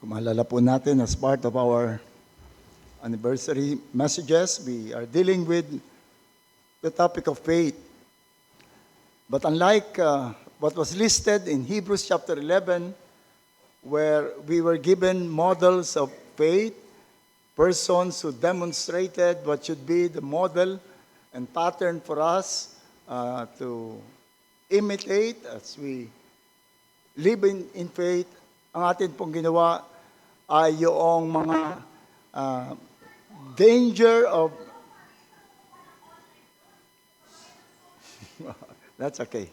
Kung maalala po natin, as part of our anniversary messages, we are dealing with the topic of faith. But unlike what was listed in Hebrews chapter 11, where we were given models of faith, persons who demonstrated what should be the model and pattern for us to imitate as we live in faith, ang atin pong ginawa ay yung mga danger of That's okay.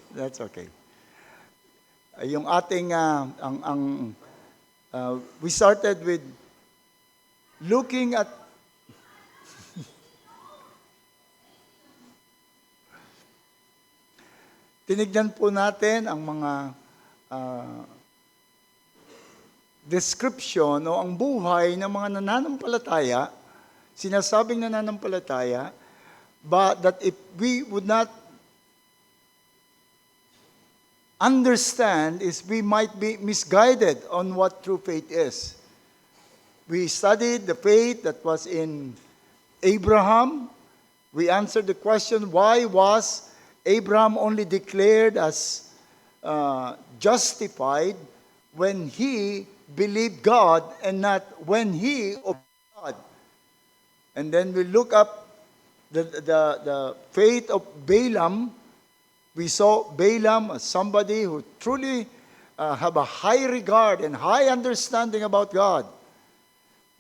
Yung ating we started with looking at tinignan po natin ang mga description o ang buhay ng mga nananampalataya, sinasabing nananampalataya, but that if we would not understand is we might be misguided on what true faith is. We studied the faith that was in Abraham. We answered the question, why was Abraham only declared as justified when he believed God and not when he obeyed God? And then we look up the faith of Balaam. We saw Balaam as somebody who truly have a high regard and high understanding about God.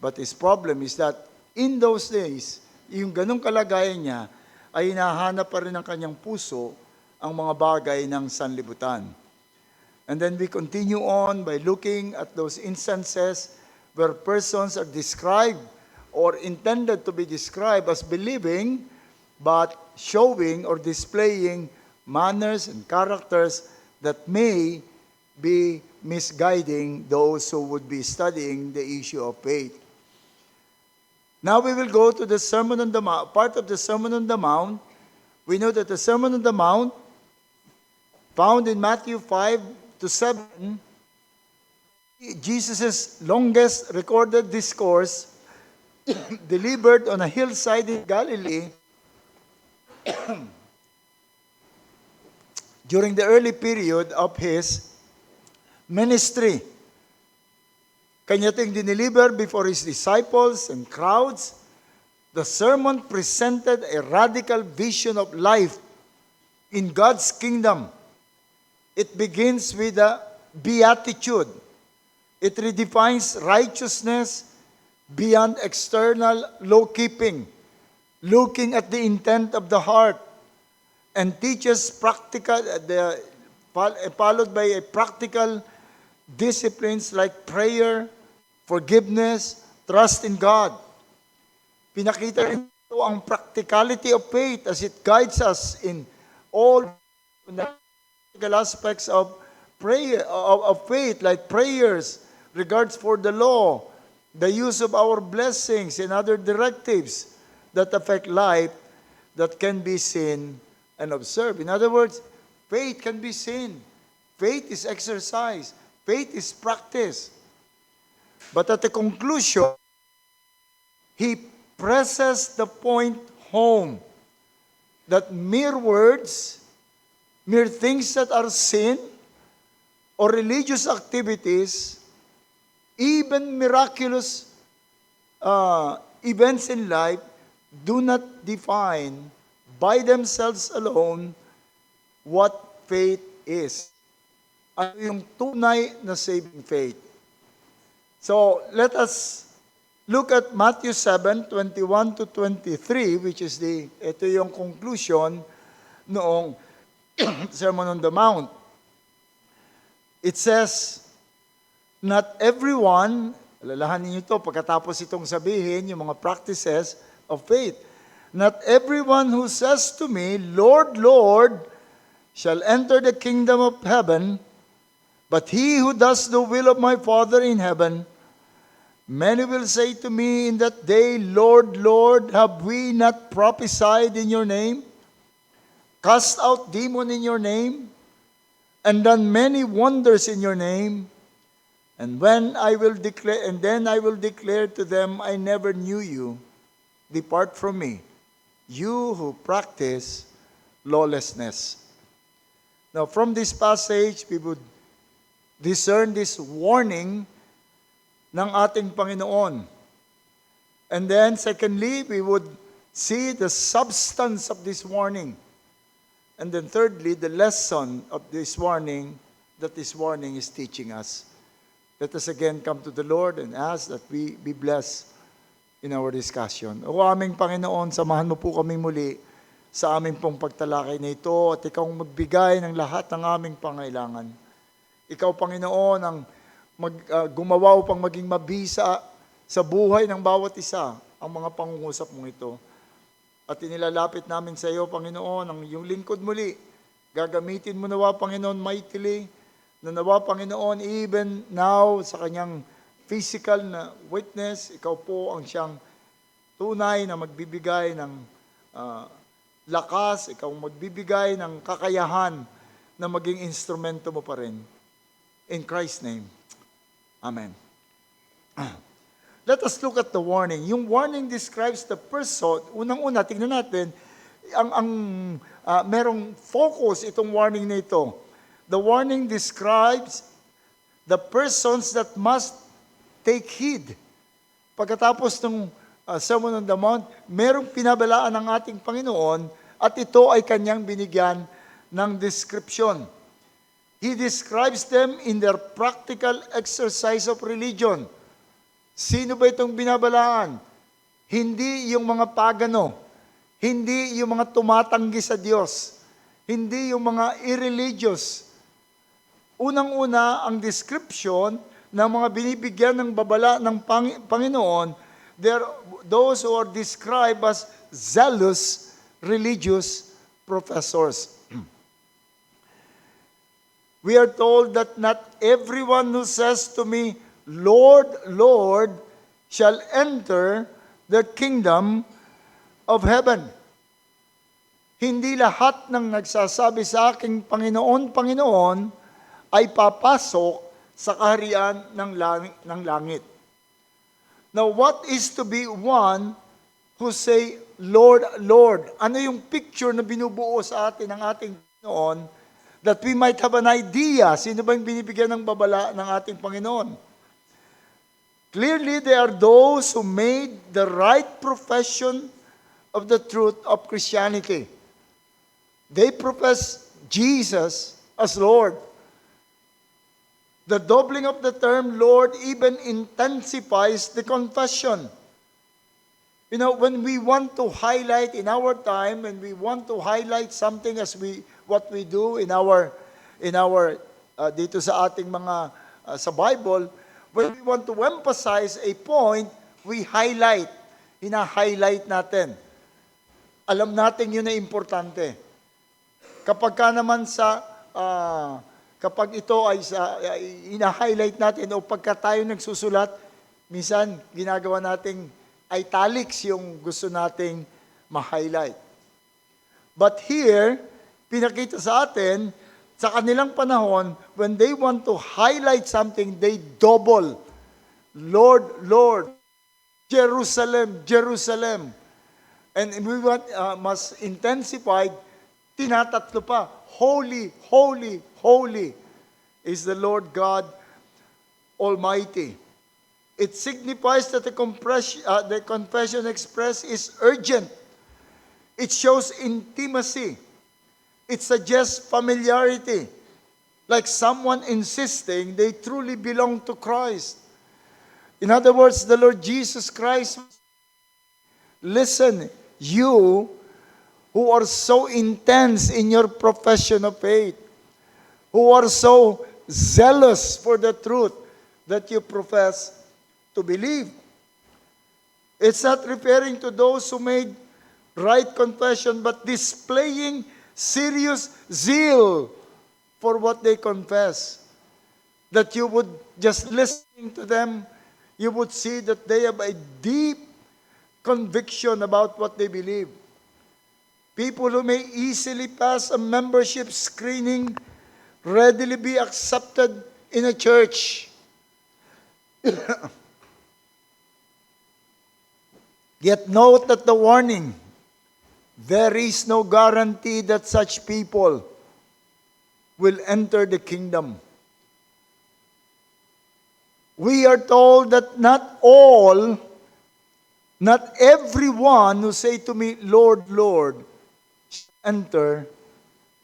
But his problem is that in those days, yung ganong kalagayan niya, ay hinahanap pa rin ng kanyang puso ang mga bagay ng sanlibutan. And then we continue on by looking at those instances where persons are described or intended to be described as believing, but showing or displaying manners and characters that may be misguiding those who would be studying the issue of faith. Now we will go to the Sermon on the Mount, part of the Sermon on the Mount. We know that the Sermon on the Mount, found in Matthew 5-7, Jesus' longest recorded discourse delivered on a hillside in Galilee during the early period of his ministry. Kanya ting dineliver before his disciples and crowds. The sermon presented a radical vision of life in God's kingdom. It begins with a beatitude. It redefines righteousness beyond external law-keeping, looking at the intent of the heart, and teaches practical, followed by a practical disciplines like prayer, forgiveness, trust in God. Pinakita rin ito ang practicality of faith as it guides us in all practical aspects of prayer, of faith, like prayers, regards for the law, the use of our blessings and other directives that affect life that can be seen and observed. In other words, faith can be seen. Faith is exercised. Faith is practice. But at the conclusion, he presses the point home that mere words, mere things that are seen, or religious activities, even miraculous events in life, do not define by themselves alone what faith is. Ano yung tunay na saving faith. So, let us look at Matthew 7:21-23, which is ito yung conclusion noong Sermon on the Mount. It says, not everyone, alalahanin niyo ito pagkatapos itong sabihin, yung mga practices of faith. Not everyone who says to me, Lord, Lord, shall enter the kingdom of heaven, but he who does the will of my Father in heaven. Many will say to me in that day, Lord, Lord, have we not prophesied in your name, cast out demons in your name, and done many wonders in your name? And then I will declare to them, I never knew you. Depart from me, you who practice lawlessness. Now, from this passage, we would discern this warning ng ating Panginoon. And then, secondly, we would see the substance of this warning. And then thirdly, the lesson of this warning that this warning is teaching us. Let us again come to the Lord and ask that we be blessed in our discussion. O aming Panginoon, samahan mo po kami muli sa aming pong pagtalakay na ito at ikaw ang magbigay ng lahat ng aming pangailangan. Ikaw, Panginoon, ang gumawa upang maging mabisa sa buhay ng bawat isa ang mga pangungusap mong ito. At inilalapit namin sa iyo, Panginoon, ang iyong lingkod muli. Gagamitin mo nawa, Panginoon, mightily, na nawa, Panginoon, even now, sa kanyang physical na witness, ikaw po ang siyang tunay na magbibigay ng lakas, ikaw magbibigay ng kakayahan na maging instrumento mo pa rin. In Christ's name, Amen. Let us look at the warning. Yung warning describes the person. Unang-una, tingnan natin, merong focus itong warning na ito. The warning describes the persons that must take heed. Pagkatapos ng Sermon on the Mount, merong pinabalaan ng ating Panginoon at ito ay kanyang binigyan ng description. He describes them in their practical exercise of religion. Sino ba itong binabalaan? Hindi yung mga pagano. Hindi yung mga tumatanggi sa Diyos. Hindi yung mga irreligious. Unang-una, ang description ng mga binibigyan ng babala ng Panginoon, they're those who are described as zealous religious professors. We are told that not everyone who says to me, Lord, Lord, shall enter the kingdom of heaven. Hindi lahat ng nagsasabi sa aking Panginoon, Panginoon, ay papasok sa kaharian ng langit. Now, what is to be one who say, Lord, Lord? Ano yung picture na binubuo sa atin ng ating Panginoon that we might have an idea, sino ba yung binibigyan ng babala ng ating Panginoon? Clearly, there are those who made the right profession of the truth of Christianity. They profess Jesus as Lord. The doubling of the term Lord even intensifies the confession. You know, when we want to highlight in our time, when we want to highlight something as what we do in our dito sa ating mga sa Bible, when we want to emphasize a point, we highlight. Hina-highlight natin. Alam natin yun na importante. Kapag ka naman kapag ito ay hina-highlight natin o pagka tayo nagsusulat, minsan ginagawa nating italics yung gusto nating ma-highlight. But here, pinakita sa atin, sa kanilang panahon, when they want to highlight something, they double. Lord, Lord, Jerusalem, Jerusalem. And we must intensify, tinatatlo pa, Holy, holy, holy is the Lord God Almighty. It signifies that the confession expressed is urgent. It shows intimacy. It suggests familiarity, like someone insisting they truly belong to Christ. In other words, the Lord Jesus Christ, listen, you who are so intense in your profession of faith, who are so zealous for the truth that you profess to believe. It's not referring to those who made right confession, but displaying serious zeal for what they confess. That you would, just listening to them, you would see that they have a deep conviction about what they believe. People who may easily pass a membership screening, readily be accepted in a church. Yet note that the warning, there is no guarantee that such people will enter the kingdom. We are told that not everyone who say to me, Lord, Lord, shall enter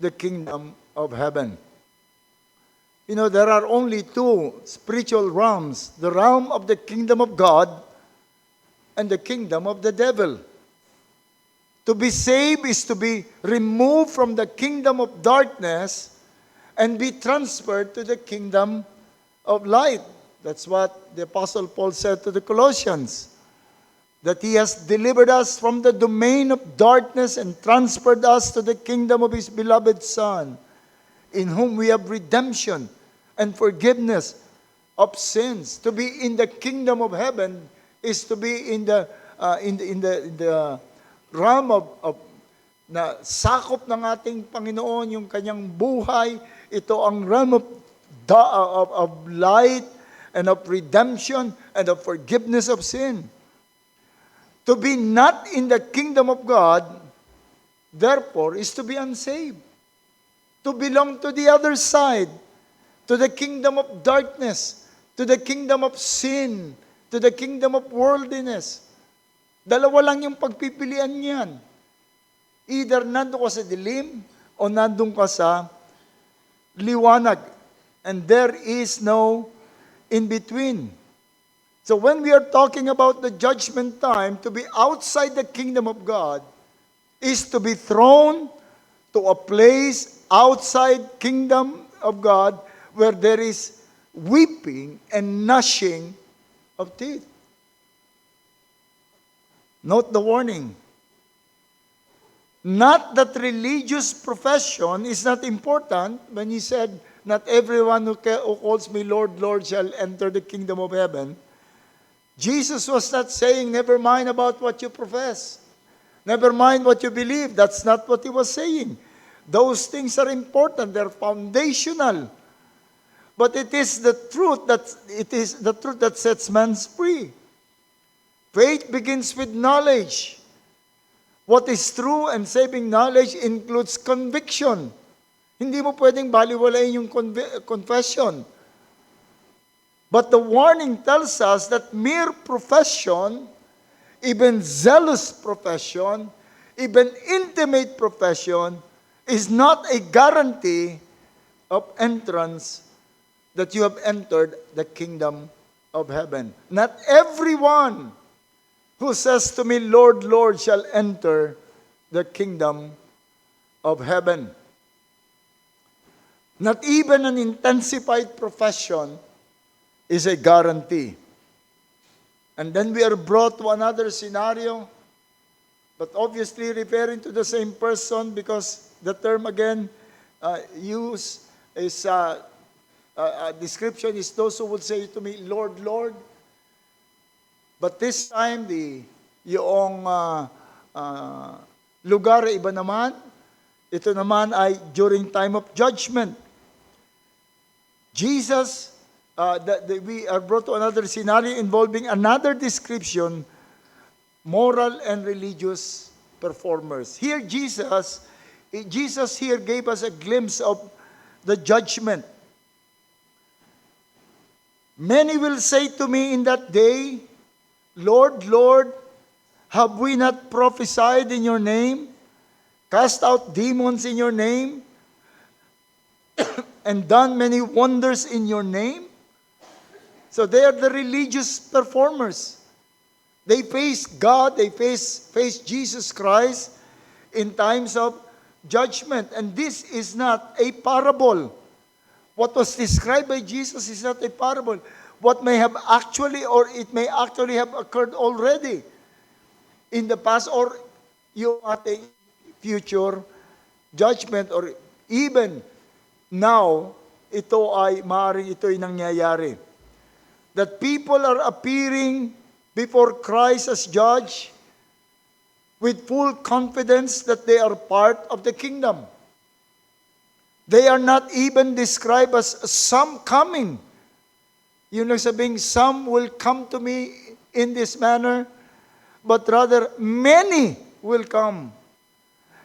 the kingdom of heaven. You know, there are only two spiritual realms, the realm of the kingdom of God and the kingdom of the devil. To be saved is to be removed from the kingdom of darkness and be transferred to the kingdom of light. That's what the Apostle Paul said to the Colossians, that he has delivered us from the domain of darkness and transferred us to the kingdom of his beloved Son, in whom we have redemption and forgiveness of sins. To be in the kingdom of heaven is to be in the realm of na sakop ng ating Panginoon, yung kanyang buhay. Ito ang realm of light and of redemption and of forgiveness of sin. To be not in the kingdom of God, therefore, is to be unsaved. To belong to the other side, to the kingdom of darkness, to the kingdom of sin, to the kingdom of worldliness. Dalawa lang yung pagpipilian niyan. Either nandun ka sa dilim o nandun ka sa liwanag. And there is no in between. So when we are talking about the judgment time, to be outside the kingdom of God is to be thrown to a place outside kingdom of God where there is weeping and gnashing of teeth. Note the warning. Not that religious profession is not important when he said, not everyone who calls me Lord, Lord shall enter the kingdom of heaven. Jesus was not saying, never mind about what you profess. Never mind what you believe. That's not what he was saying. Those things are important. They're foundational. But it is the truth that sets man free. Faith begins with knowledge. What is true and saving knowledge includes conviction. Hindi mo pwedeng baliwalain yung confession. But the warning tells us that mere profession, even zealous profession, even intimate profession, is not a guarantee of entrance that you have entered the kingdom of heaven. Not everyone who says to me, Lord, Lord, shall enter the kingdom of heaven. Not even an intensified profession is a guarantee. And then we are brought to another scenario, but obviously referring to the same person because the term again used is description is those who would say to me, Lord, Lord. But this time, yung lugar ay iba naman. Ito naman ay during time of judgment. Jesus, we are brought to another scenario involving another description, moral and religious performers. Here Jesus here gave us a glimpse of the judgment. Many will say to me in that day, Lord, Lord, have we not prophesied in your name, cast out demons in your name, and done many wonders in your name? So they are the religious performers. They face God, they face Jesus Christ in times of judgment. And this is not a parable. What was described by Jesus is not a parable. What may have actually, or it may actually have occurred already in the past, or yung ating future judgment, or even now, maaaring ito'y nangyayari. That people are appearing before Christ as judge with full confidence that they are part of the kingdom. They are not even described as some coming. Yun lang sabing, some will come to me in this manner, but rather many will come.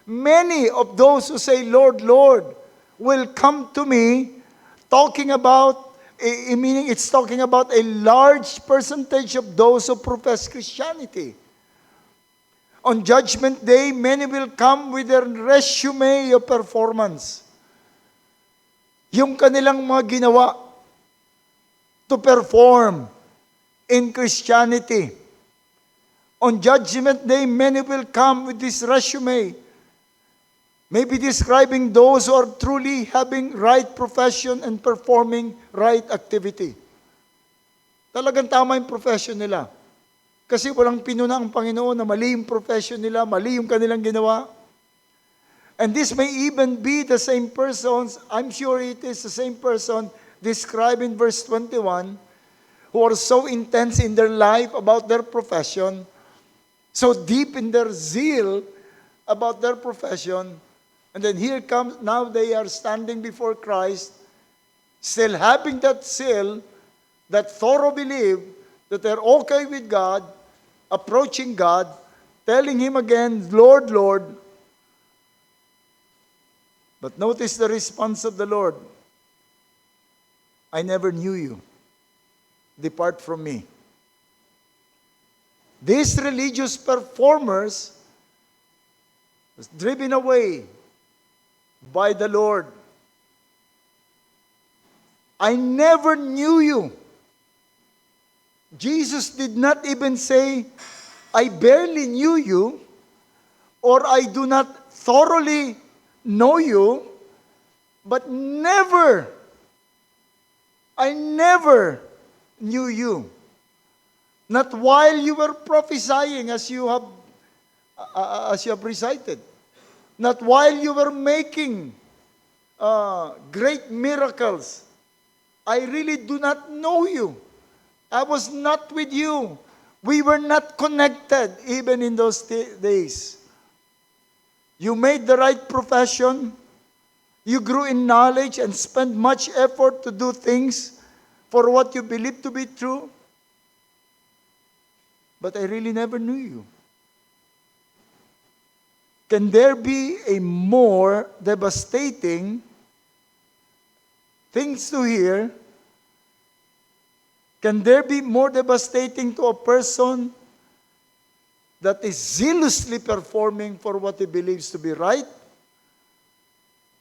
Many of those who say, Lord, Lord, will come to me, talking about, meaning it's talking about a large percentage of those who profess Christianity. On Judgment Day, many will come with their resume of performance. Yung kanilang mga ginawa to perform in Christianity. On Judgment Day, many will come with this resume, maybe describing those who are truly having right profession and performing right activity. Talagang tama yung profession nila. Kasi walang pinuna ang Panginoon na mali yung profession nila, mali yung kanilang ginawa. And this may even be the same persons, I'm sure it is the same person described in verse 21, who are so intense in their life about their profession, so deep in their zeal about their profession, and then here comes, now they are standing before Christ, still having that zeal, that thorough belief, that they're okay with God, approaching God, telling Him again, Lord, Lord. But notice the response of the Lord. I never knew you. Depart from me. These religious performers was driven away by the Lord. I never knew you. Jesus did not even say, I barely knew you, or I do not thoroughly know you, but I never knew you. Not while you were prophesying as you have recited. Not while you were making great miracles. I really do not know you. I was not with you. We were not connected even in those days. You made the right profession. You grew in knowledge and spent much effort to do things for what you believe to be true. But I really never knew you. Can there be a more devastating things to hear? Can there be more devastating to a person that is zealously performing for what he believes to be right?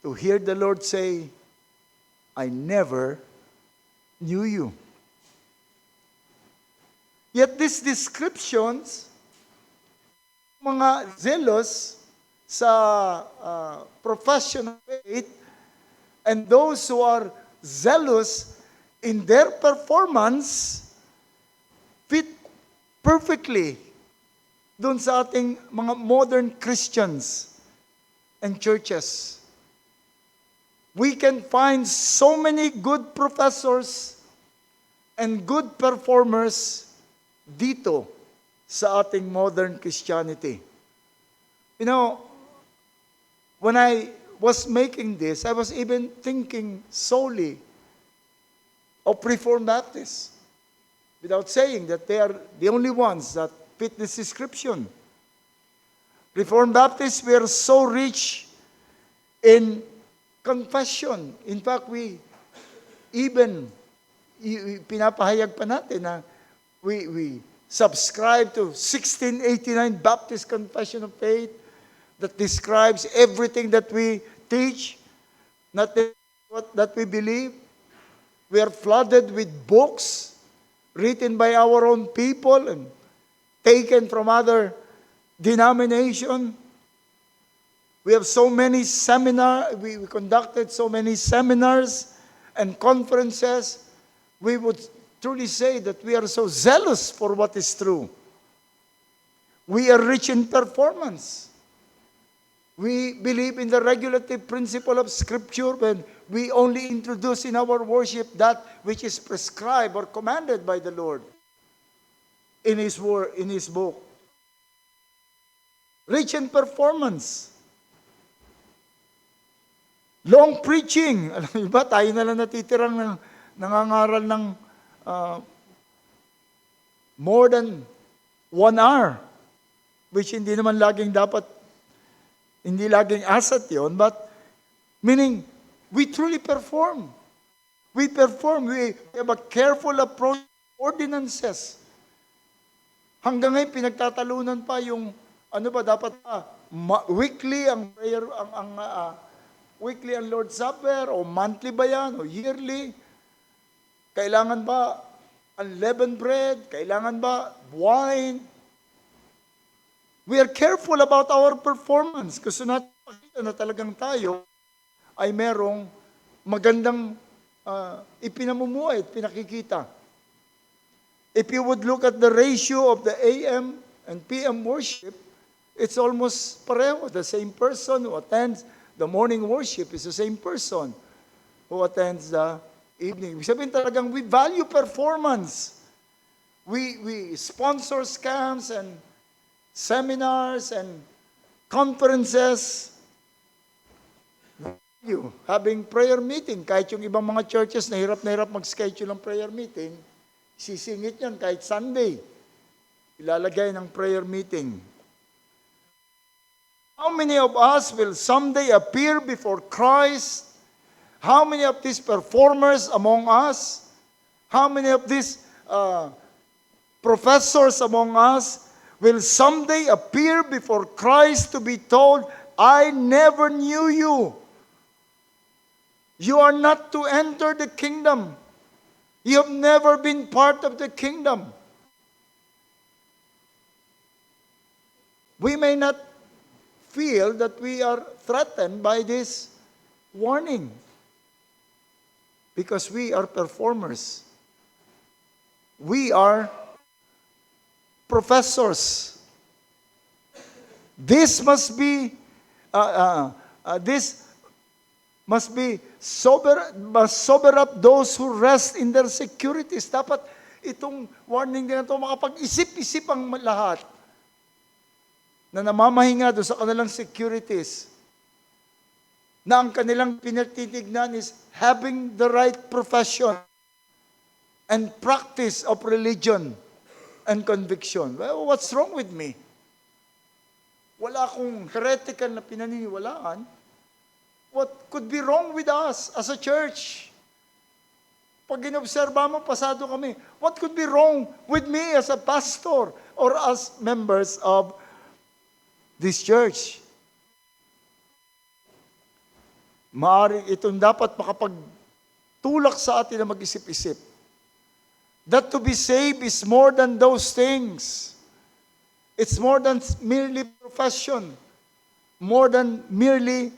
To hear the Lord say, I never knew you. Yet these descriptions, mga zealous sa profession of faith, and those who are zealous in their performance, fit perfectly dun sa ating mga modern Christians and churches. We can find so many good professors and good performers dito sa ating modern Christianity. You know, when I was making this, I was even thinking solely of Reformed Baptists, without saying that they are the only ones that fit this description. Reformed Baptists, we are so rich in confession. In fact, we even, pinapahayag pa natin na we subscribe to 1689 Baptist Confession of Faith that describes everything that we teach, not what that we believe. We are flooded with books written by our own people and taken from other denominations. We have so many seminars, we conducted so many seminars and conferences. We would truly say that we are so zealous for what is true. We are rich in performance. We believe in the regulative principle of Scripture when we only introduce in our worship that which is prescribed or commanded by the Lord in His word, in His book. Rich in performance. Long preaching. Alam niyo ba, tayo na lang natitirang nangangaral ng more than 1 hour, which hindi naman laging dapat, hindi laging asset yon, but meaning, we truly perform. We perform. We have a careful approach to ordinances. Hanggang ngayon, pinagtatalunan pa yung, ano ba, dapat weekly ang prayer, weekly ang Lord's Supper, o monthly ba yan, o yearly? Kailangan ba unleavened bread? Kailangan ba wine? We are careful about our performance. Gusto natin makita na talagang tayo ay merong magandang ipinamumuhay at pinakikita. If you would look at the ratio of the AM and PM worship, it's almost pareho. The same person who attends the morning worship is the same person who attends the evening. Sabihin talagang we value performance. We sponsor camps and seminars and conferences. Having prayer meeting, kahit yung ibang mga churches na hirap mag-schedule ng prayer meeting, sisingit yan kahit Sunday. Ilalagay ng prayer meeting. How many of us will someday appear before Christ? How many of these performers among us? How many of these professors among us will someday appear before Christ to be told, I never knew you. You are not to enter the kingdom. You have never been part of the kingdom. We may not feel that we are threatened by this warning because we are performers. We are professors. This must be sober up those who rest in their securities. Dapat itong warning din na ito, makapag-isip-isip ang lahat na namamahinga doon sa kanilang securities, na ang kanilang pinagtitignan is having the right profession and practice of religion and conviction. Well, what's wrong with me? Wala akong heretical na pinaniniwalaan. What could be wrong with us as a church? Pag inobserba mo, pasado kami. What could be wrong with me as a pastor or as members of this church? Maaring itong dapat makapagtulak sa atin na mag-isip-isip. That to be saved is more than those things. It's more than merely profession, more than merely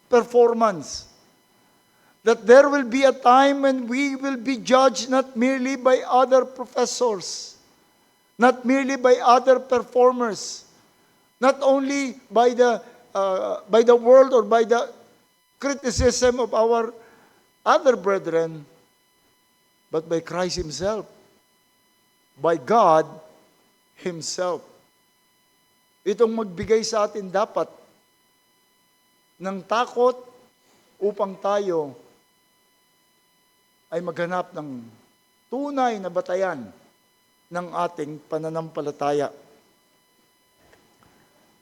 performance. That there will be a time when we will be judged not merely by other professors, not merely by other performers, not only by the world or by the criticism of our other brethren, but by Christ Himself, by God Himself. Itong magbigay sa atin dapat ng takot upang tayo ay maghanap ng tunay na batayan ng ating pananampalataya.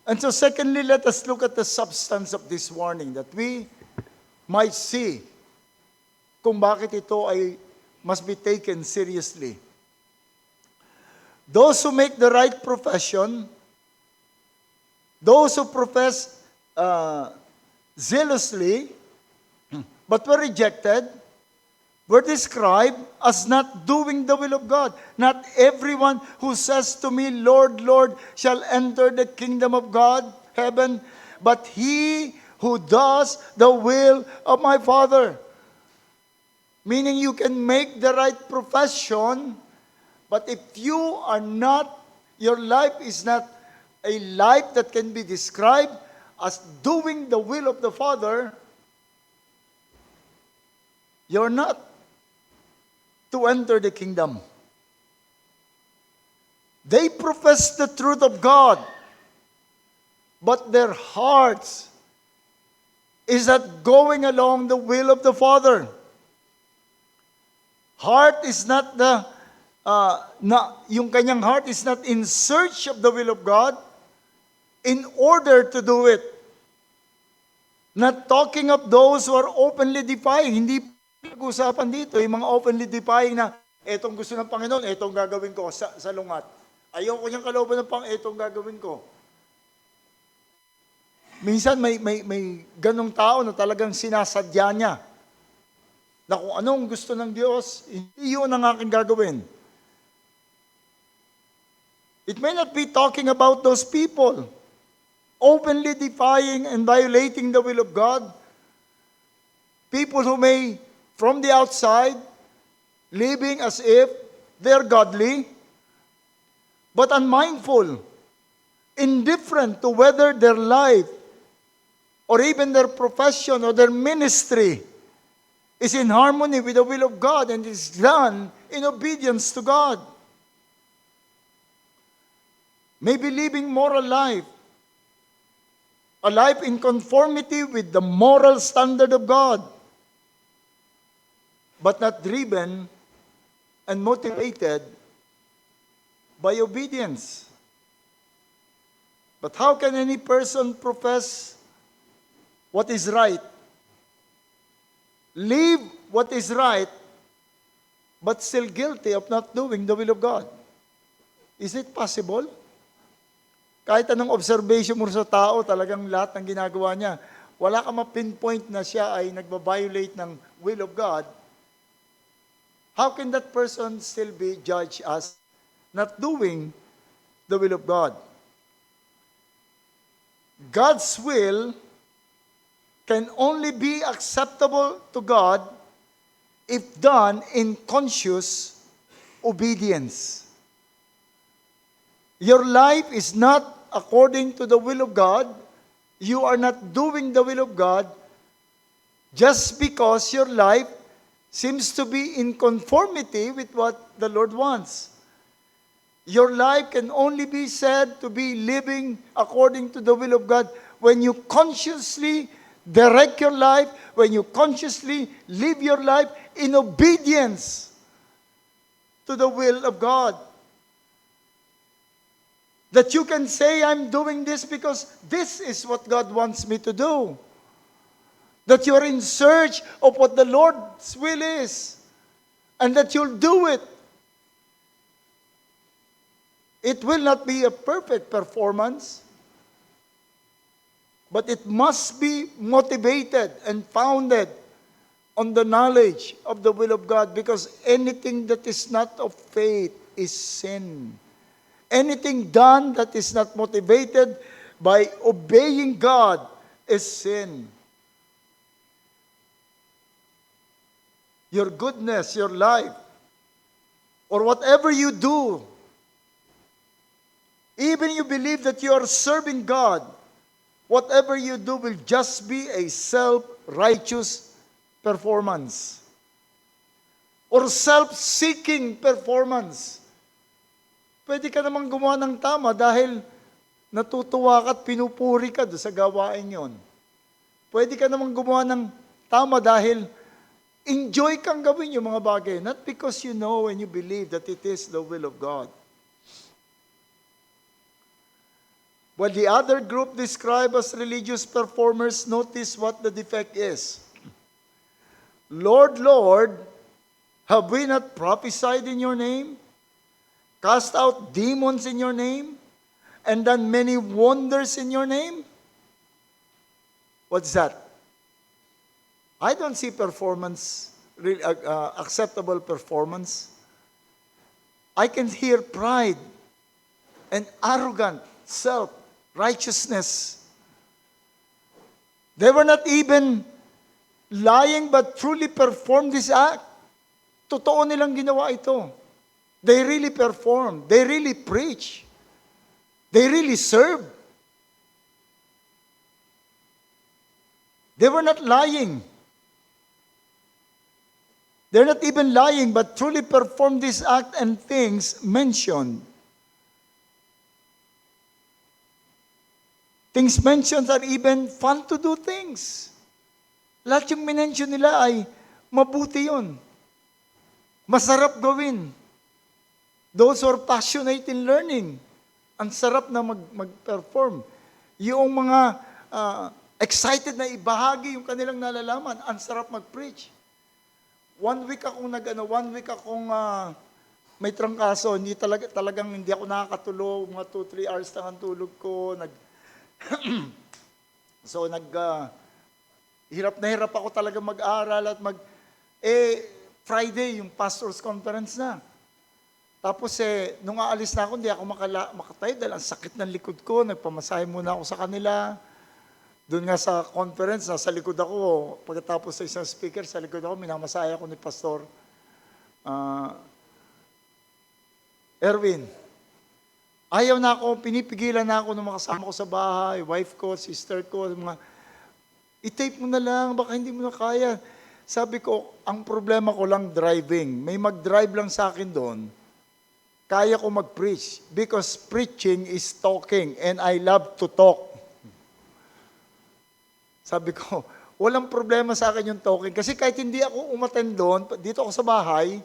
And so secondly, let us look at the substance of this warning that we might see kung bakit ito ay must be taken seriously. Those who make the right profession, those who profess zealously, but were rejected, were described as not doing the will of God. Not everyone who says to me, Lord, Lord, shall enter the kingdom of God, heaven, but he who does the will of my Father. Meaning you can make the right profession, but if you are not, your life is not a life that can be described as doing the will of the Father, you're not to enter the kingdom. They profess the truth of God, but their hearts is not going along the will of the Father. Heart is not yung kanyang heart is not in search of the will of God in order to do it. Not talking of those who are openly defying. Hindi pag-usapan dito, yung mga openly defying na, etong gusto ng Panginoon, etong gagawin ko sa lungat. Ayaw ko niyang kalooban ng Panginoon, etong gagawin ko. Minsan may ganong tao na talagang sinasadya niya na kung anong gusto ng Diyos, hindi yun ang aking gagawin. It may not be talking about those people openly defying and violating the will of God. People who may, from the outside, living as if they're godly, but unmindful, indifferent to whether their life or even their profession or their ministry is in harmony with the will of God and is done in obedience to God. Maybe living moral life, a life in conformity with the moral standard of God, but not driven and motivated by obedience. But how can any person profess what is right, live what is right, but still guilty of not doing the will of God? Is it possible? Kahit anong observation mo sa tao, talagang lahat ng ginagawa niya, wala ka ma-pinpoint na siya ay nagba-violate ng will of God. How can that person still be judged as not doing the will of God? God's will can only be acceptable to God if done in conscious obedience. Your life is not according to the will of God. You are not doing the will of God just because your life seems to be in conformity with what the Lord wants. Your life can only be said to be living according to the will of God when you consciously direct your life, when you consciously live your life in obedience to the will of God. That you can say, I'm doing this because this is what God wants me to do. That you're in search of what the Lord's will is. And that you'll do it. It will not be a perfect performance. But it must be motivated and founded on the knowledge of the will of God. Because anything that is not of faith is sin. Anything done that is not motivated by obeying God is sin. Your goodness, your life, or whatever you do, even you believe that you are serving God, whatever you do will just be a self-righteous performance or self-seeking performance. Pwede ka namang gumawa ng tama dahil natutuwa ka at pinupuri ka doon sa gawain yon. Pwede ka namang gumawa ng tama dahil enjoy kang gawin yung mga bagay. Not because you know and you believe that it is the will of God. While the other group described as religious performers, notice what the defect is. Lord, Lord, have we not prophesied in your name? Cast out demons in your name, and done many wonders in your name? What's that? I don't see performance, acceptable performance. I can hear pride and arrogant self-righteousness. They were not even lying but truly performed this act. Totoo nilang ginawa ito. They really perform. They really preach. They really serve. They were not lying. They're not even lying, but truly perform this act and things mentioned. Things mentioned are even fun to do things. Lahat yung minention nila ay mabuti yun. Masarap gawin. Those who are passionate in learning, ang sarap na mag-perform. Yung mga excited na ibahagi yung kanilang nalalaman, ang sarap mag-preach. One week akong may trangkaso, talagang hindi ako nakakatulog, mga 2-3 hours lang ang tulog ko. Hirap na hirap ako talaga mag-aral at Friday, yung pastor's conference na. Tapos nung aalis na ako, hindi ako makatayo dahil ang sakit ng likod ko. Nagpamasahe muna ako sa kanila. Doon nga sa conference, nasa likod ako. Pagkatapos sa isang speaker, sa likod ako, minamasahe ako ni Pastor Erwin. Ayaw na ako, pinipigilan na ako ng mga kasama ko sa bahay, wife ko, sister ko, i-tape mo na lang, baka hindi mo na kaya. Sabi ko, ang problema ko lang driving. May mag-drive lang sa akin doon. Kaya ko mag-preach because preaching is talking and I love to talk. Sabi ko, walang problema sa akin yung talking. Kasi kahit hindi ako umattend doon, dito ako sa bahay,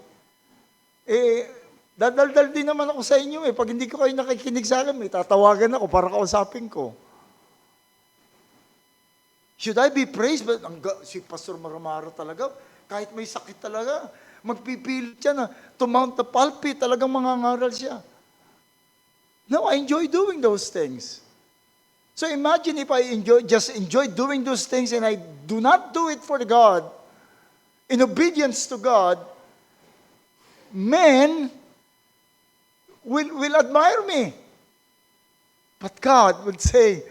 dadaldal din naman ako sa inyo eh. Pag hindi ko kayo nakikinig sa akin, tatawagan ako para kausapin ko. Should I be praised? But si Pastor Maramara talaga, kahit may sakit talaga, magpipilit siya na to mount the pulpit, talagang mangangaral siya. No, I enjoy doing those things. So imagine if I just enjoy doing those things and I do not do it for God, in obedience to God, men will admire me. But God would say,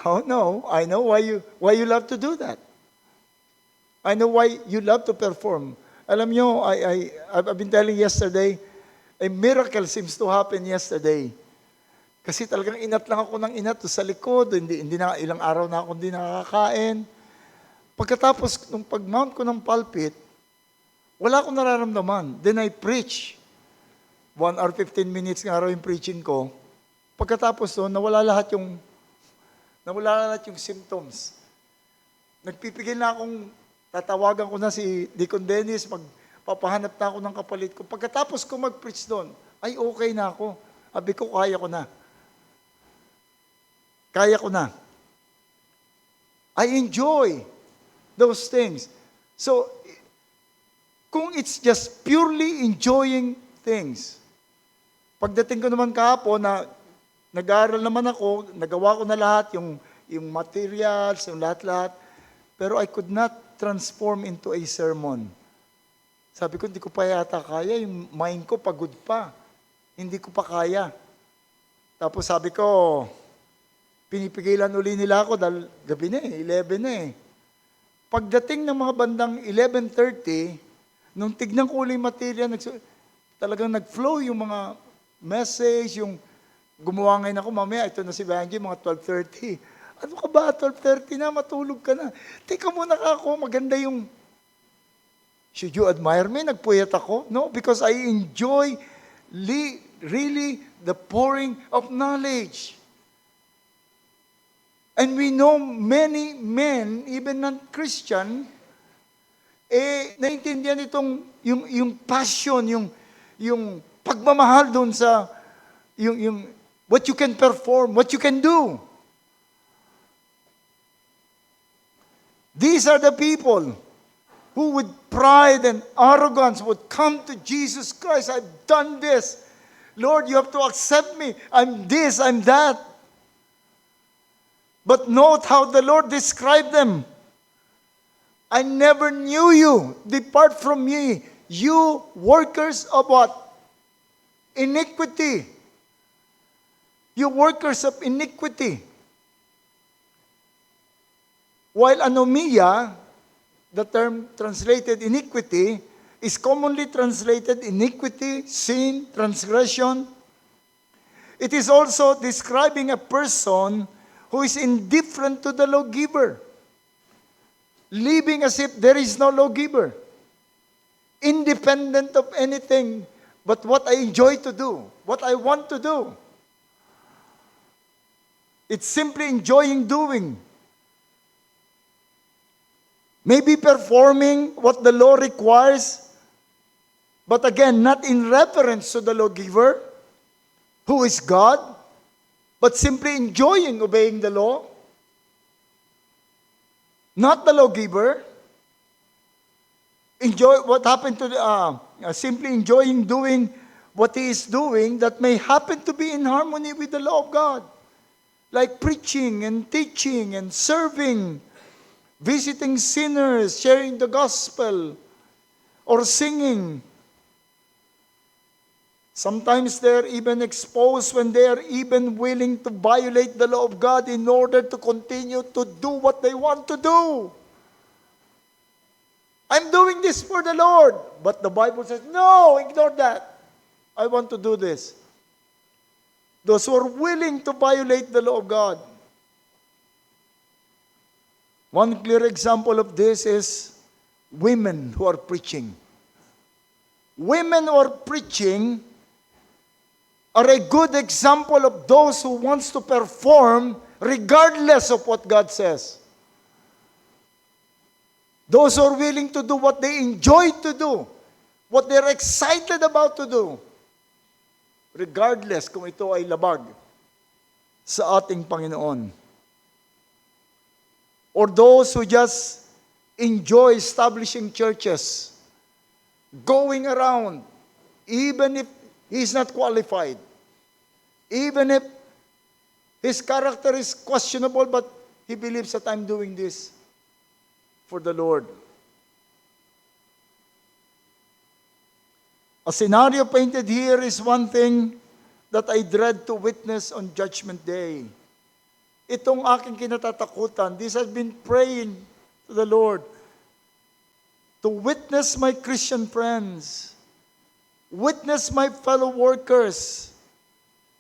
oh no, I know why you love to do that. I know why you love to perform. Alam nyo, I've been telling yesterday, a miracle seems to happen yesterday. Kasi talagang inat lang ako ng inat sa likod, hindi na, ilang araw na ako hindi nakakain. Pagkatapos, nung pag-mount ko ng pulpit, wala akong nararamdaman. Then I preach. 1 hour 15 minutes nga araw yung preaching ko. Pagkatapos doon, nawala lahat yung symptoms. Nagpipigil na akong, tatawagan ko na si Deacon Dennis, magpapahanap na ako ng kapalit ko. Pagkatapos ko mag-preach doon, ay okay na ako. Sabi ko, kaya ko na. Kaya ko na. I enjoy those things. So, kung it's just purely enjoying things, pagdating ko naman kahapon na nag-aaral naman ako, nagawa ko na lahat, yung materials, yung lahat-lahat, pero I could not transform into a sermon. Sabi ko, hindi ko pa yata kaya, yung mind ko pagod pa. Hindi ko pa kaya. Tapos sabi ko, pinipigilan uli nila ako dahil gabi na 11 na Pagdating ng mga bandang 11:30, nung tignan ko uli yung material, talagang nag-flow yung mga message, yung gumawa ngayon ako, mamaya, ito na si Benji, mga 12:30. Ano ka ba, 12:30 na, matulog ka na. Teka muna ka ako, maganda yung, should you admire me? Nagpuyat ako? No, because I enjoy really the pouring of knowledge. And we know many men, even non-Christian, naiintindihan itong, yung passion, yung pagmamahal doon sa, yung what you can perform, what you can do. These are the people who with pride and arrogance would come to Jesus Christ. I've done this. Lord, you have to accept me. I'm this, I'm that. But note how the Lord described them. I never knew you. Depart from me, you workers of what? Iniquity. You workers of iniquity. While anomia, the term translated iniquity, is commonly translated iniquity, sin, transgression. It is also describing a person who is indifferent to the lawgiver, living as if there is no lawgiver, independent of anything but what I enjoy to do, what I want to do. It's simply enjoying doing. Maybe performing what the law requires, But again, not in reference to the lawgiver, who is God, but simply enjoying obeying the law. Not the lawgiver. Enjoy what happened to simply enjoying doing what he is doing that may happen to be in harmony with the law of God. Like preaching and teaching and serving, visiting sinners, sharing the gospel, or singing. Sometimes they are even exposed when they are even willing to violate the law of God in order to continue to do what they want to do. I'm doing this for the Lord. But the Bible says, no, ignore that. I want to do this. Those who are willing to violate the law of God. One clear example of this is women who are preaching. Women who are preaching are a good example of those who wants to perform regardless of what God says. Those who are willing to do what they enjoy to do, what they're excited about to do, regardless kung ito ay labag sa ating Panginoon. Or those who just enjoy establishing churches, going around, even if he's not qualified, even if his character is questionable, but he believes that I'm doing this for the Lord. A scenario painted here is one thing that I dread to witness on Judgment Day. Itong aking kinatatakutan, this has been praying to the Lord, to witness my Christian friends, witness my fellow workers,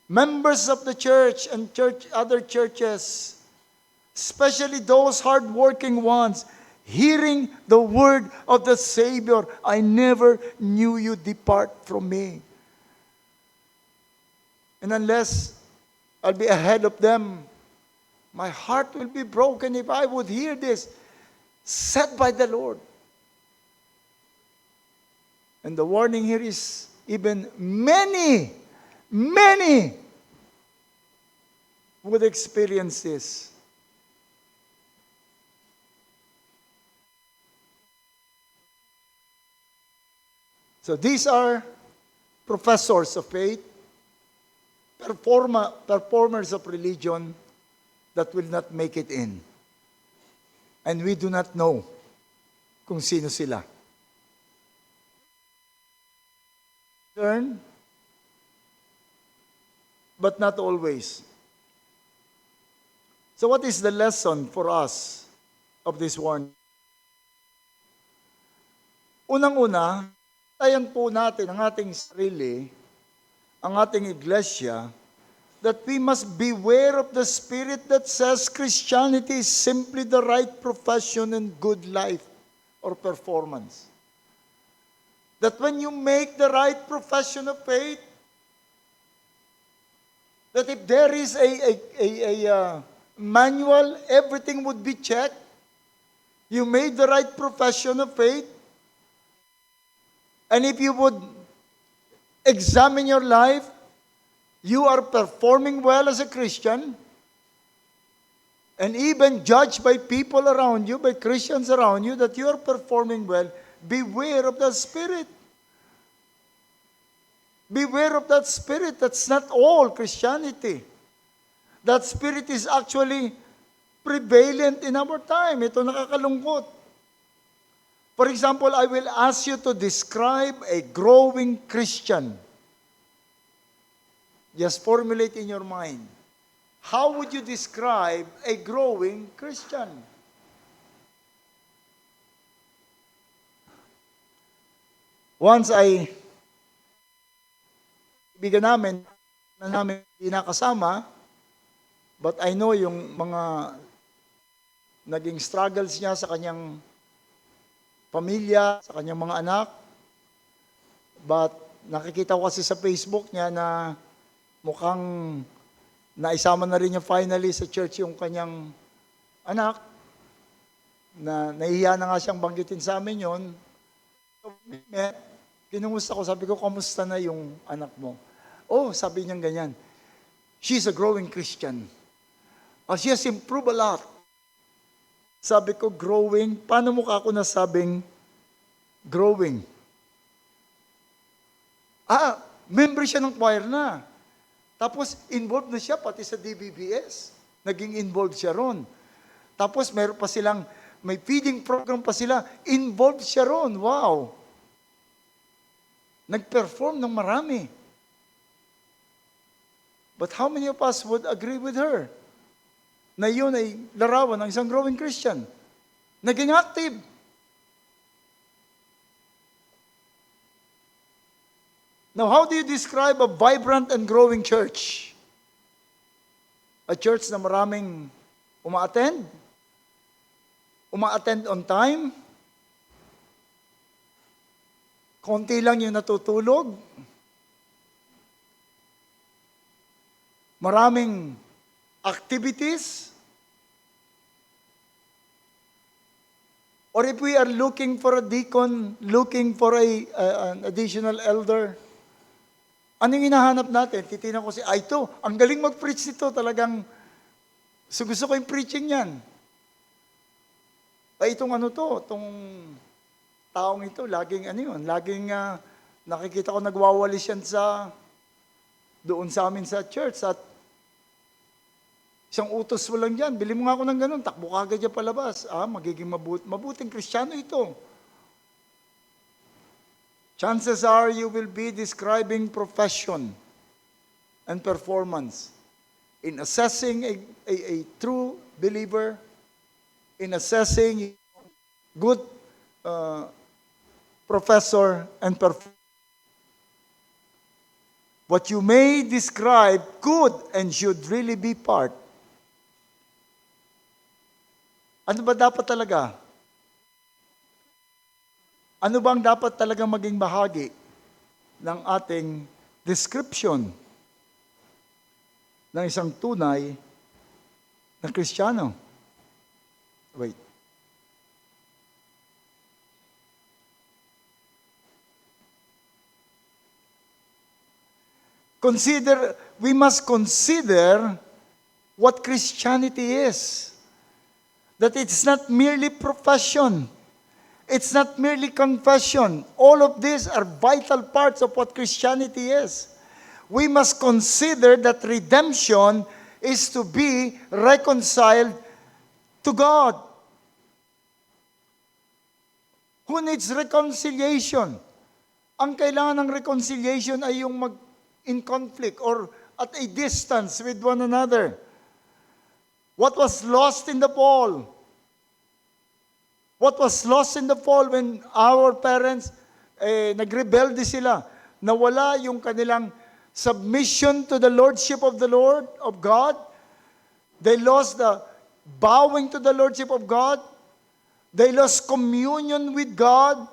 members of the church and other churches, especially those hardworking ones, hearing the word of the Savior, I never knew you, depart from me. And unless I'll be ahead of them, my heart will be broken if I would hear this said by the Lord. And the warning here is even many would experience this. So these are professors of faith, performers of religion that will not make it in. And we do not know kung sino sila. Turn, but not always. So what is the lesson for us of this warning? Unang-una, tayan po natin ang ating sarili, ang ating iglesia, that we must beware of the spirit that says Christianity is simply the right profession and good life or performance. That when you make the right profession of faith, that if there is a manual, everything would be checked. You made the right profession of faith. And if you would examine your life, you are performing well as a Christian, and even judged by people around you, by Christians around you, that you are performing well, beware of that spirit. Beware of that spirit. That's not all Christianity. That spirit is actually prevalent in our time. Ito nakakalungkot. For example, I will ask you to describe a growing Christian. Just formulate in your mind. How would you describe a growing Christian? Once ibigan namin hindi nakasama, but I know yung mga naging struggles niya sa kanyang pamilya, sa kanyang mga anak. But nakikita ko kasi sa Facebook niya na mukhang naisama na rin niya finally sa church yung kanyang anak, na nahihiya na nga siyang banggitin sa amin yun. So, Kinumusta ko, sabi ko, kamusta na yung anak mo? Oh, sabi niya ganyan, she's a growing Christian. She has improved a lot. Sabi ko, growing? Paano mo ka ako nasabing growing? Member siya ng choir na. Tapos, involved na siya pati sa DBBS. Naging involved siya ron. Tapos, meron pa silang, may feeding program pa sila. Involved siya ron. Wow! Nag-perform ng marami. But how many of us would agree with her? Na yun ay larawan ng isang growing Christian. Naging active. Now, how do you describe a vibrant and growing church? A church na maraming uma-attend? Uma-attend on time? Konti lang yung natutulog? Maraming activities? Or if we are looking for a deacon, looking for an additional elder, anong hinahanap natin? Titignan ko ito, ang galing mag-preach nito, talagang gusto ko yung preaching yan. Itong itong taong ito, laging laging nakikita ko nagwawalis yan doon sa amin sa church, at isang utos mo lang dyan, bili mo nga ako ng ganun, takbo ka agad dyan palabas. Magiging mabuting Kristiyano ito. Chances are you will be describing profession and performance in assessing a true believer, in assessing good professor and performer. What you may describe could and should really be part. Ano ba dapat talaga? Ano bang dapat talaga maging bahagi ng ating description ng isang tunay na Kristiyano? Wait. We must consider what Christianity is. That it's not merely profession. It's not merely confession. All of these are vital parts of what Christianity is. We must consider that redemption is to be reconciled to God. Who needs reconciliation? Ang kailangan ng reconciliation ay yung in conflict or at a distance with one another. What was lost in the fall? What was lost in the fall when our parents, nagrebelde sila, nawala yung kanilang submission to the Lordship of the Lord, of God. They lost the bowing to the Lordship of God. They lost communion with God.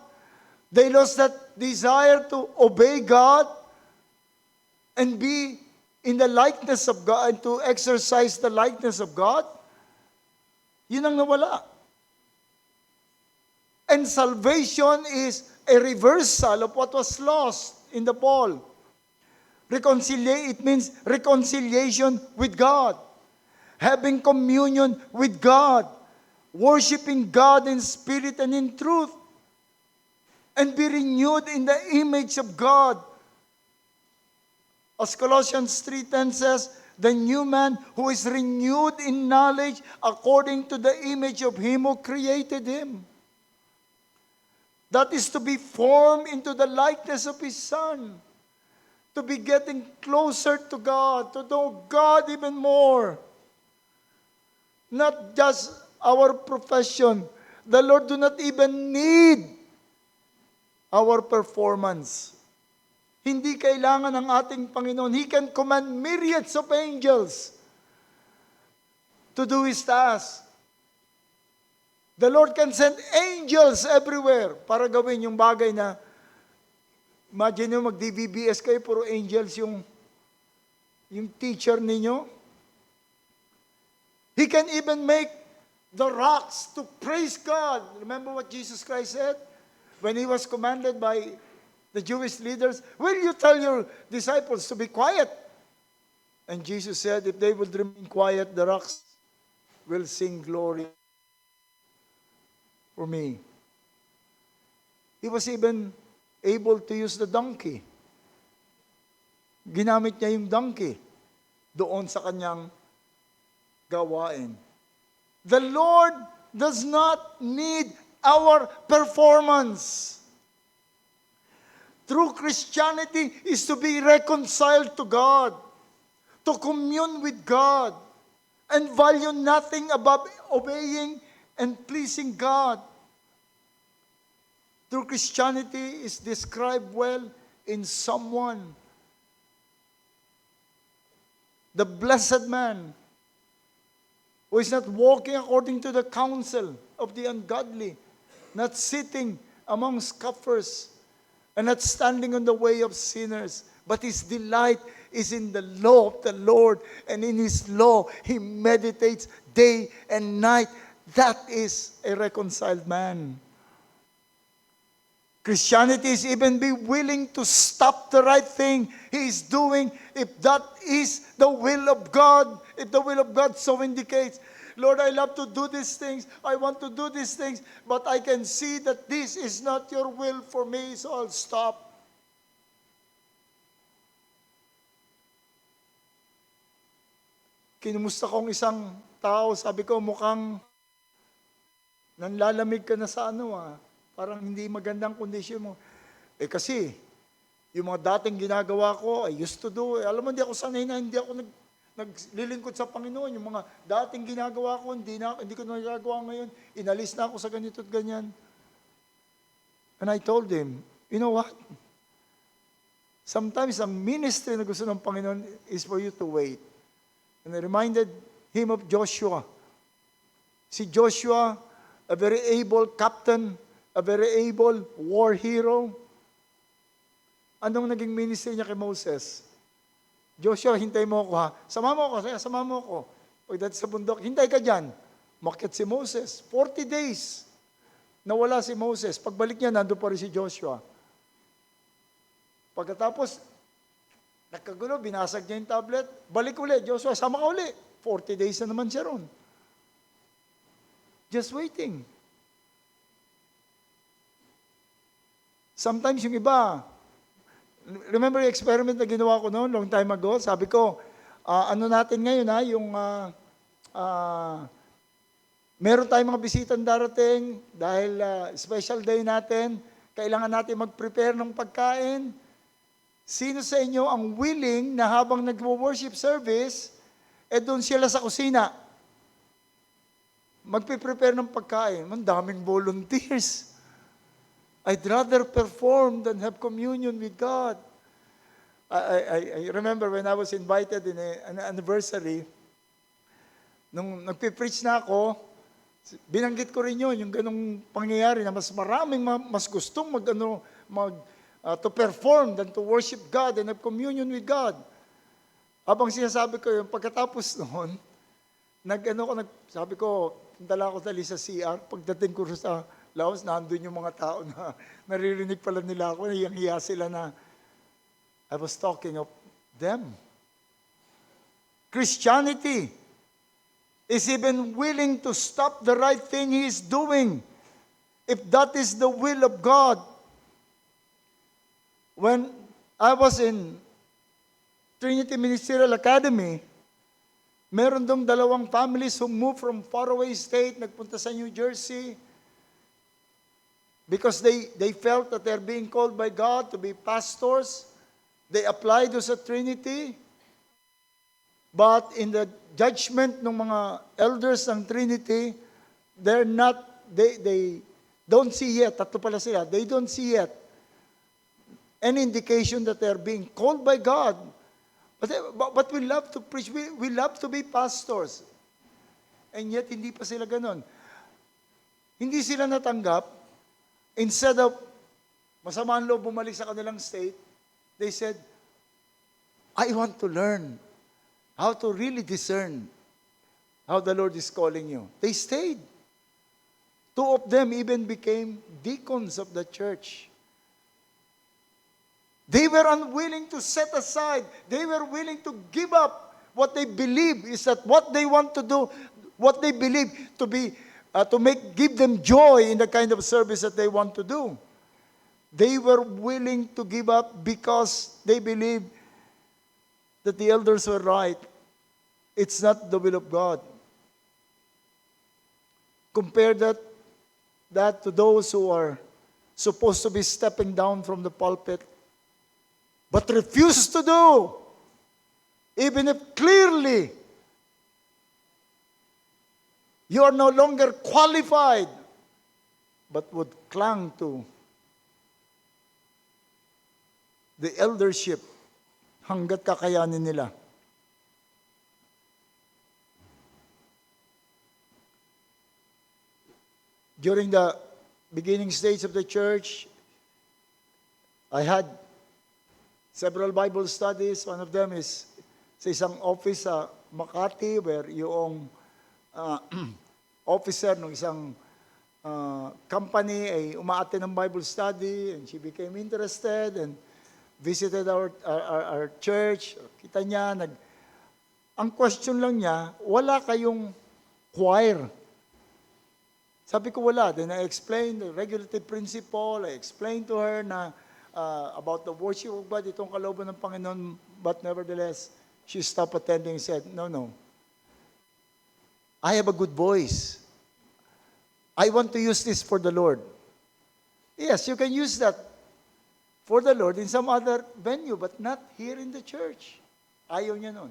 They lost that desire to obey God and be in the likeness of God and to exercise the likeness of God. Yun ang nawala. And salvation is a reversal of what was lost in the fall. It means reconciliation with God, having communion with God, worshiping God in spirit and in truth, and be renewed in the image of God. As Colossians 3:10 says, the new man who is renewed in knowledge according to the image of Him who created him. That is to be formed into the likeness of His Son. To be getting closer to God, to know God even more. Not just our profession. The Lord do not even need our performance. Hindi kailangan ng ating Panginoon. He can command myriads of angels to do His task. The Lord can send angels everywhere para gawin yung bagay na, imagine nyo mag-DBBS kayo, puro angels yung teacher ninyo. He can even make the rocks to praise God. Remember what Jesus Christ said? When He was commanded by the Jewish leaders, will you tell your disciples to be quiet? And Jesus said, if they would remain quiet, the rocks will sing glory for me. He was even able to use the donkey. Ginamit niya yung donkey doon sa kanyang gawain. The Lord does not need our performance. True Christianity is to be reconciled to God, to commune with God, and value nothing above obeying and pleasing God. True Christianity is described well in someone. The blessed man who is not walking according to the counsel of the ungodly, not sitting among scoffers, and not standing on the way of sinners, but his delight is in the law of the Lord, and in his law he meditates day and night. That is a reconciled man. Christianity is even be willing to stop the right thing he is doing if that is the will of God, if the will of God so indicates. Lord, I love to do these things. I want to do these things, but I can see that this is not your will for me, so I'll stop. Kinumusta kong isang tao, sabi ko, mukhang nanlalamig ka na sa parang hindi magandang kondisyon mo. Kasi, yung mga dating ginagawa ko, I used to do, alam mo, hindi ako sanay na, hindi ako naglilingkod sa Panginoon. Yung mga dating ginagawa ko, hindi ko na nagagawa ngayon. Inalis na ako sa ganito at ganyan. And I told him, you know what? Sometimes ang ministry na gusto ng Panginoon is for you to wait. And I reminded him of Joshua. Si Joshua, a very able captain, a very able war hero. Anong naging ministry niya kay Moses? Joshua, hintay mo ako ha. Sama mo ako. Pagdating sa bundok, hintay ka dyan. Umakyat si Moses. 40 days. Nawala si Moses. Pagbalik niya, nandun pa rin si Joshua. Pagkatapos, nagkagulo, binasag niya yung tablet. Balik uli, Joshua, sama ka uli. 40 days na naman siya ron. Just waiting. Sometimes yung iba, remember yung experiment na ginawa ko noon, long time ago? Sabi ko, ano natin ngayon meron tayong mga bisitang darating dahil special day natin, kailangan natin mag-prepare ng pagkain. Sino sa inyo ang willing na habang nag-worship service, doon sila sa kusina, magpiprepare ng pagkain? Ang daming volunteers. I'd rather perform than have communion with God. I remember when I was invited in an anniversary, nung nagpipreach na ako, binanggit ko rin yun, yung ganong pangyayari na mas maraming mas gustong to perform than to worship God and have communion with God. Habang sinasabi ko yun, pagkatapos noon, sabi ko, dala ko dali sa CR, pagdating ko sa Laos, nandun yung mga tao na naririnig pala nila ako, nahiyang-hiya sila na I was talking of them. Christianity is even willing to stop the right thing he is doing if that is the will of God. When I was in Trinity Ministerial Academy, meron dong 2 families who moved from faraway state, nagpunta sa New Jersey, because they felt that they're being called by God to be pastors. They applied to sa Trinity. But in the judgment ng mga elders ng Trinity, they don't see yet, 3 pala sila, they don't see yet any indication that they're being called by God. But we love to preach, we love to be pastors. And yet, hindi pa sila ganon. Hindi sila natanggap. Instead of masama ang loob bumalik sa kanilang state, they said, I want to learn how to really discern how the Lord is calling you. They stayed. 2 of them even became deacons of the church. They were unwilling to set aside. They were willing to give up what they believe is that what they want to do, what they believe to be, give them joy in the kind of service that they want to do. They were willing to give up because they believe that the elders were right. It's not the will of God. Compare that to those who are supposed to be stepping down from the pulpit, but refuse to do, even if clearly you are no longer qualified, but would cling to the eldership hanggat kakayanin nila. During the beginning stage of the church, I had several Bible studies. One of them is sa isang office sa Makati where yung officer ng isang company ay umaattend ng Bible study, and she became interested and visited our church. Kita niya, ang question lang niya, wala kayong choir. Sabi ko wala. Then I explained the regulative principle. I explained to her na about the worship of God, itong kalooban ng Panginoon, but nevertheless, she stopped attending and said, no. I have a good voice. I want to use this for the Lord. Yes, you can use that for the Lord in some other venue, but not here in the church. Ayaw niya nun.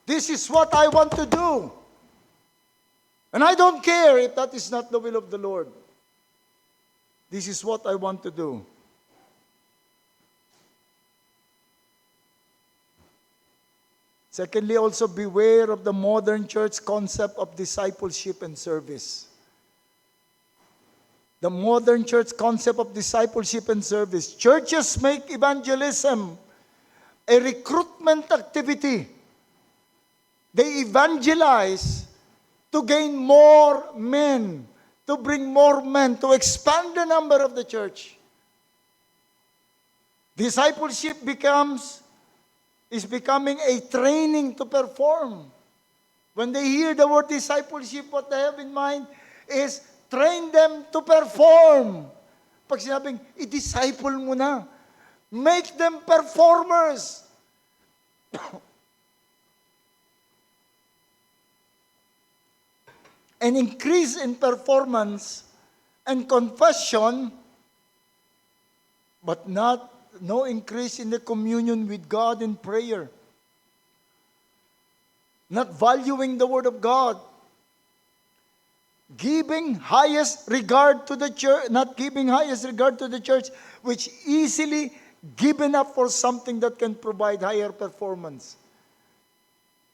This is what I want to do. And I don't care if that is not the will of the Lord. This is what I want to do. Secondly, also beware of the modern church concept of discipleship and service. The modern church concept of discipleship and service. Churches make evangelism a recruitment activity. They evangelize to gain more men, to bring more men, to expand the number of the church. Discipleship is becoming a training to perform. When they hear the word discipleship, what they have in mind is train them to perform. Pag sinabing, i-disciple mo na. Make them performers. An increase in performance and confession, but no increase in the communion with God in prayer. Not valuing the Word of God. Giving highest regard to the church, not giving highest regard to the church, which easily given up for something that can provide higher performance.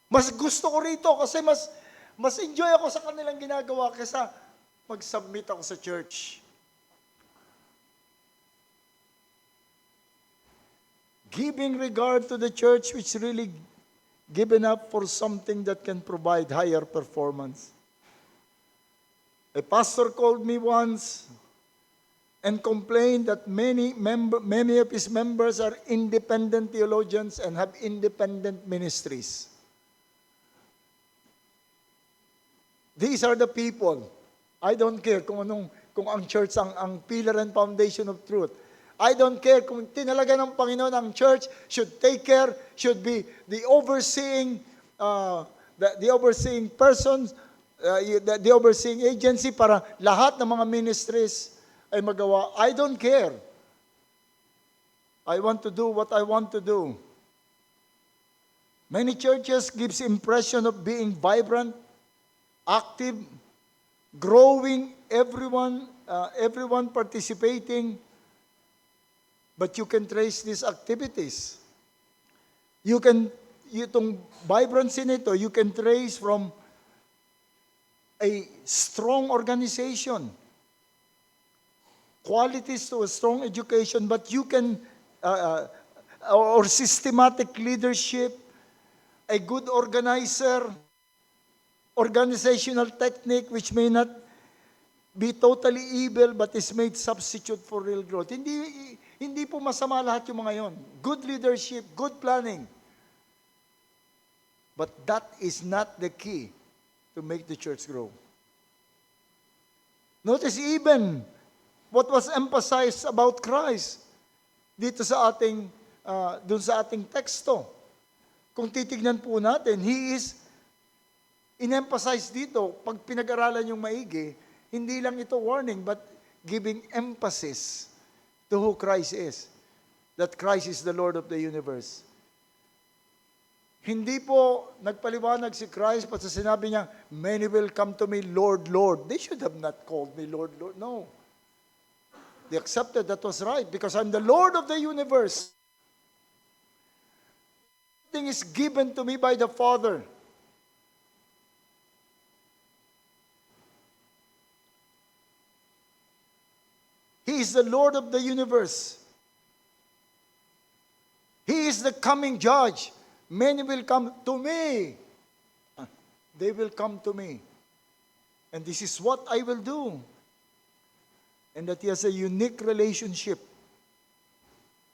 Mas gusto ko rito kasi mas enjoy ako sa kanilang ginagawa kaysa mag-submit ako sa church. Giving regard to the church which really given up for something that can provide higher performance. A pastor called me once and complained that many of his members are independent theologians and have independent ministries. These are the people. I don't care kung ang church ang pillar and foundation of truth. I don't care kung tinalaga ng Panginoon ang church should take care, should be the overseeing the overseeing persons, the overseeing agency para lahat ng mga ministries ay magawa. I don't care. I want to do what I want to do. Many churches gives impression of being vibrant, active, growing, everyone participating, but you can trace these activities. Itong vibrancy nito, you can trace from a strong organization, qualities to a strong education, but you can, or systematic leadership, a good organizer, organizational technique which may not be totally evil but is made substitute for real growth. Hindi po masama lahat yung mga yon. Good leadership, good planning. But that is not the key to make the church grow. Notice even what was emphasized about Christ dito sa ating dun sa ating teksto. Kung titignan po natin, He is in-emphasize dito, pag pinag-aralan yung maigi, hindi lang ito warning, but giving emphasis to who Christ is. That Christ is the Lord of the universe. Hindi po nagpaliwanag si Christ pa sa sinabi niya, many will come to me, Lord, Lord. They should have not called me Lord, Lord. No. They accepted that was right because I'm the Lord of the universe. Everything is given to me by the Father. He is the Lord of the universe. He is the coming judge. Many will come to me. They will come to me. And this is what I will do. And that He has a unique relationship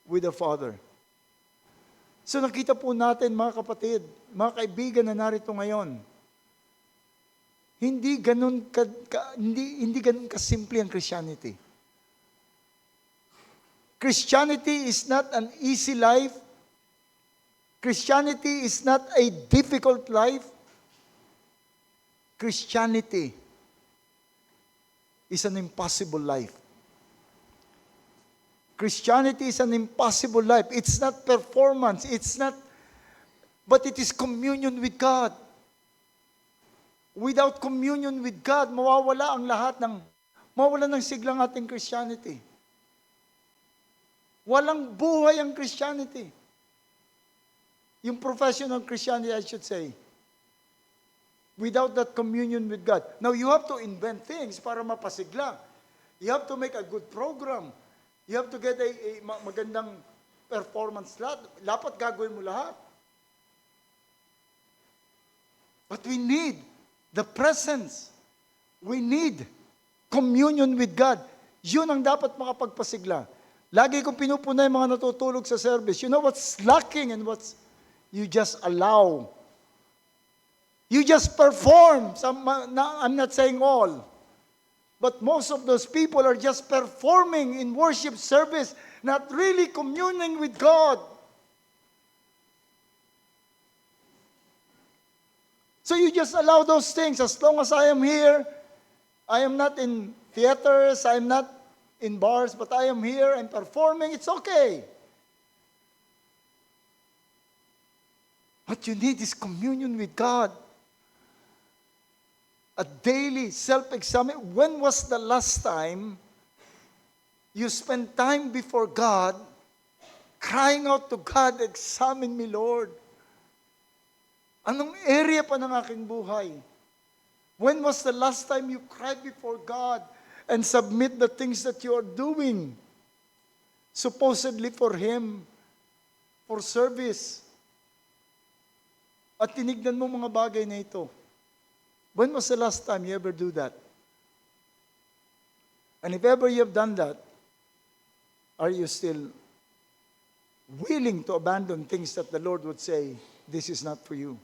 with the Father. So nakita po natin mga kapatid, mga kaibigan na narito ngayon, hindi ganun kasimple ang Christianity. Christianity is not an easy life. Christianity is not a difficult life. Christianity is an impossible life. Christianity is an impossible life. It's not performance. But it is communion with God. Without communion with God, mawawala ng siglang ating Christianity. Walang buhay ang Christianity. Yung profession of Christianity, I should say. Without that communion with God. Now, you have to invent things para mapasigla. You have to make a good program. You have to get a magandang performance lahat. Dapat gagawin mo lahat. But we need the presence. We need communion with God. Yun ang dapat makapagpasigla. Lagi kong pinupunay mga natutulog sa service. You know what's lacking and what's you just allow. You just perform. I'm not saying all. But most of those people are just performing in worship service, not really communing with God. So you just allow those things. As long as I am here, I am not in theaters, I am not in bars, but I am here, I'm performing, it's okay. What you need is communion with God. A daily self-examine. When was the last time you spent time before God, crying out to God, examine me, Lord. Anong area pa ng aking buhay? When was the last time you cried before God and submit the things that you are doing, supposedly for Him, for service? At tinignan mo mga bagay na ito. When was the last time you ever do that? And if ever you have done that, are you still willing to abandon things that the Lord would say, this is not for you?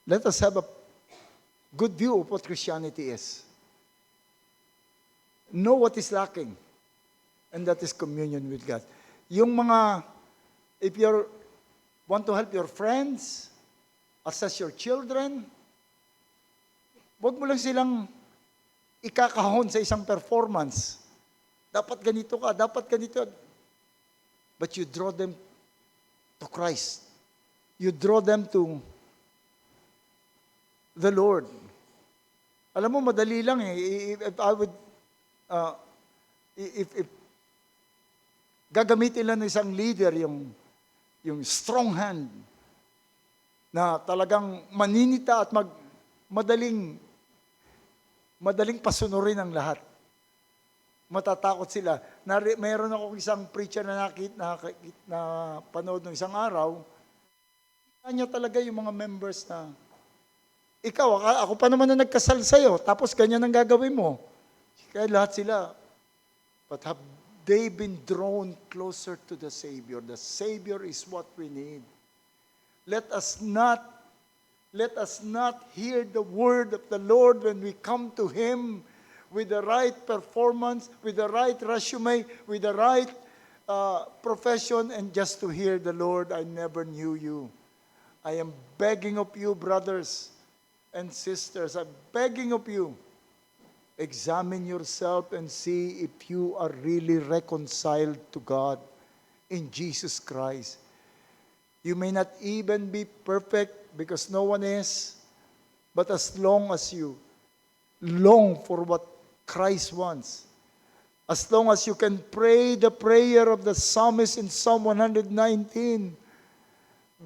Let us have a good view of what Christianity is. Know what is lacking, and that is communion with God. Yung mga, if you want to help your friends, assess your children, wag mo lang silang ikakahon sa isang performance. Dapat ganito ka, dapat ganito. But you draw them to Christ. You draw them to the Lord. Alam mo, madali lang eh. If I would, if gagamitin lang ng isang leader yung strong hand na talagang maninita at madaling pasunurin ang lahat. Matatakot sila. Mayroon akong isang preacher na panood ng isang araw, kanya talaga yung mga members na, ikaw, ako pa naman na nagkasal sa'yo, tapos ganyan ang gagawin mo. Kaya lahat sila, but have they been drawn closer to the Savior? The Savior is what we need. Let us not hear the word of the Lord when we come to Him with the right performance, with the right resume, with the right profession, and just to hear the Lord, I never knew you. I am begging of you, brothers and sisters, I'm begging of you, examine yourself and see if you are really reconciled to God in Jesus Christ. You may not even be perfect because no one is, but as long as you long for what Christ wants, as long as you can pray the prayer of the psalmist in Psalm 119,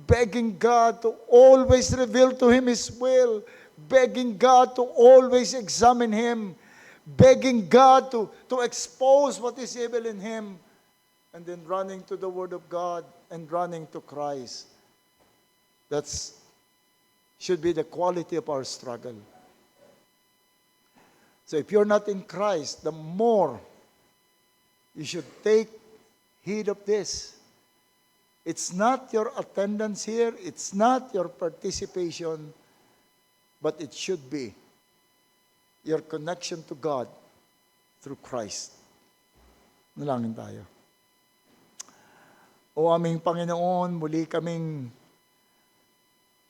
begging God to always reveal to him His will, begging God to always examine him, begging God to expose what is evil in him, and then running to the Word of God and running to Christ. That's should be the quality of our struggle. So if you're not in Christ, the more you should take heed of this. It's not your attendance here, it's not your participation, but it should be your connection to God through Christ. Nalangin tayo. O aming Panginoon, muli kaming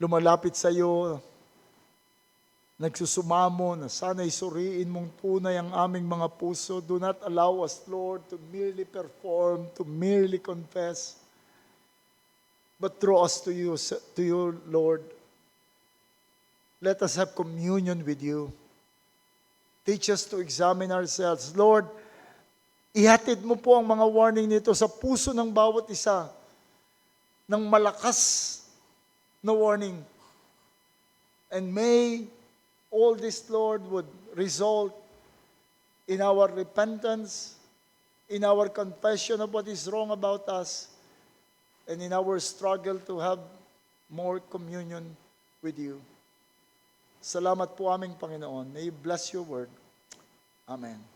lumalapit sa iyo, nagsusumamo na sana'y suriin mong tunay ang aming mga puso. Do not allow us, Lord, to merely perform, to merely confess, but draw us to you, Lord. Let us have communion with you. Teach us to examine ourselves. Lord, ihatid mo po ang mga warning nito sa puso ng bawat isa ng malakas na warning. And may all this, Lord, would result in our repentance, in our confession of what is wrong about us, and in our struggle to have more communion with you. Salamat po aming Panginoon. May you bless your word. Amen.